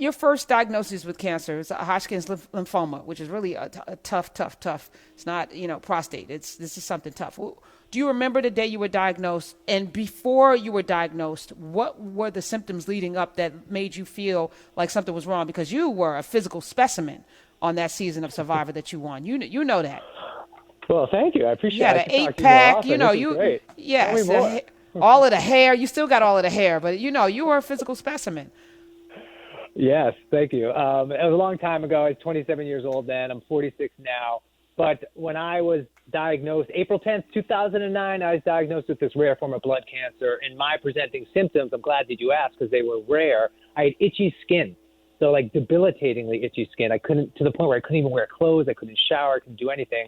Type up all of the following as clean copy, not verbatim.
your first diagnosis with cancer is Hodgkin's lymphoma, which is really a tough. It's not, prostate. This is something tough. Do you remember the day you were diagnosed? And before you were diagnosed, what were the symptoms leading up that made you feel like something was wrong? Because you were a physical specimen on that season of Survivor that you won. You know that. Well, thank you. I appreciate it. You had an 8-pack. Great. Yes, all of the hair. You still got all of the hair, but you were a physical specimen. Yes, thank you. It was a long time ago. I was 27 years old then. I'm 46 now. But when I was diagnosed, April 10th, 2009, I was diagnosed with this rare form of blood cancer. And my presenting symptoms, I'm glad that you asked because they were rare. I had itchy skin, so like debilitatingly itchy skin. I couldn't, to the point where I couldn't even wear clothes. I couldn't shower. I couldn't do anything.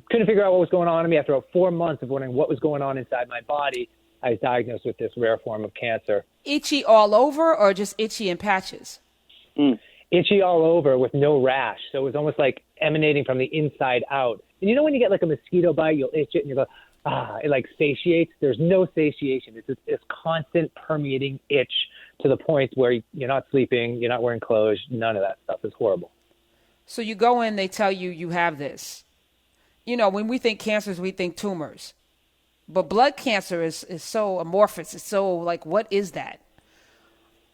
Couldn't figure out what was going on in me. After about 4 months of wondering what was going on inside my body, I was diagnosed with this rare form of cancer. Itchy all over or just itchy in patches? Itchy all over with no rash. So it was almost like emanating from the inside out. And when you get like a mosquito bite, you'll itch it and you go, it like satiates. There's no satiation. It's this constant permeating itch to the point where you're not sleeping, you're not wearing clothes, none of that stuff. Is horrible. So you go in, they tell you have this. When we think cancers, we think tumors. But blood cancer is so amorphous. It's so like, what is that?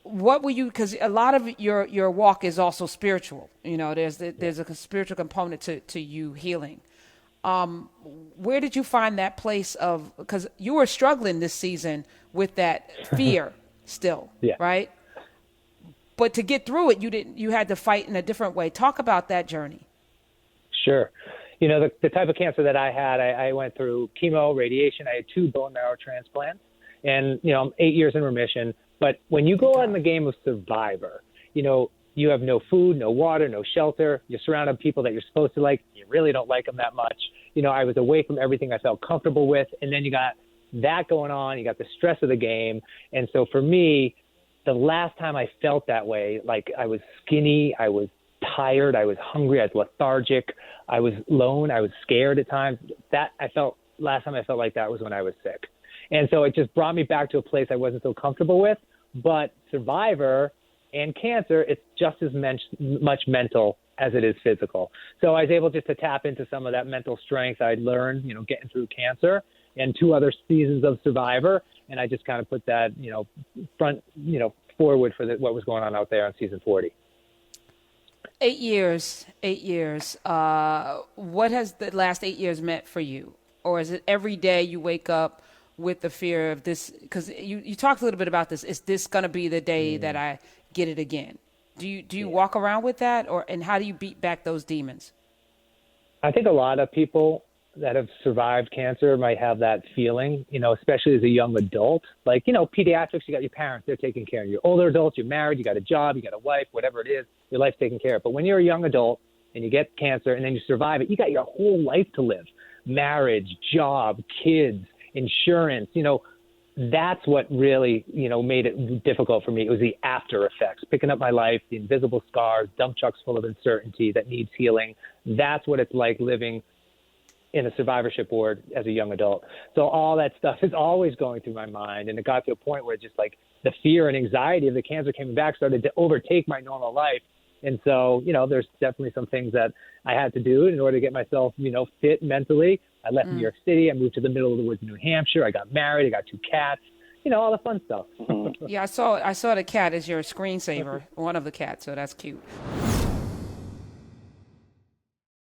What were you, because a lot of your walk is also spiritual. There's a spiritual component to you healing. Where did you find that place of, because you were struggling this season with that fear still, yeah. Right? But to get through it, you had to fight in a different way. Talk about that journey. Sure. The type of cancer that I had, I went through chemo, radiation. I had 2 bone marrow transplants, and, I'm 8 years in remission. But when you go on the game of Survivor, you have no food, no water, no shelter. You're surrounded by people that you're supposed to like. You really don't like them that much. I was away from everything I felt comfortable with. And then you got that going on. You got the stress of the game. And so for me, the last time I felt that way, like I was skinny, I was tired, I was hungry, I was lethargic, I was alone, I was scared at times. Last time I felt like that was when I was sick. And so it just brought me back to a place I wasn't so comfortable with. But Survivor and cancer, it's just as much mental as it is physical. So I was able just to tap into some of that mental strength I'd learned, getting through cancer and 2 other seasons of Survivor. And I just kind of put that, forward for what was going on out there on season 40. 8 years. What has the last 8 years meant for you? Or is it every day you wake up with the fear of this? Because you talked a little bit about this. Is this going to be the day that I get it again? Do you walk around with that, and how do you beat back those demons? I think a lot of people that have survived cancer might have that feeling, especially as a young adult. Like, pediatrics, you got your parents, they're taking care of you. Older adults, you're married, you got a job, you got a wife, whatever it is, your life's taken care of. But when you're a young adult and you get cancer and then you survive it, you got your whole life to live. Marriage, job, kids, insurance, that's what really, made it difficult for me. It was the after effects, picking up my life, the invisible scars, dump trucks full of uncertainty that needs healing. That's what it's like living in a survivorship ward as a young adult. So all that stuff is always going through my mind. And it got to a point where just like the fear and anxiety of the cancer coming back started to overtake my normal life. And so, there's definitely some things that I had to do in order to get myself, fit mentally. I left New York City. I moved to the middle of the woods in New Hampshire. I got married. I got 2 cats, all the fun stuff. Yeah, I saw the cat as your screensaver, one of the cats. So that's cute.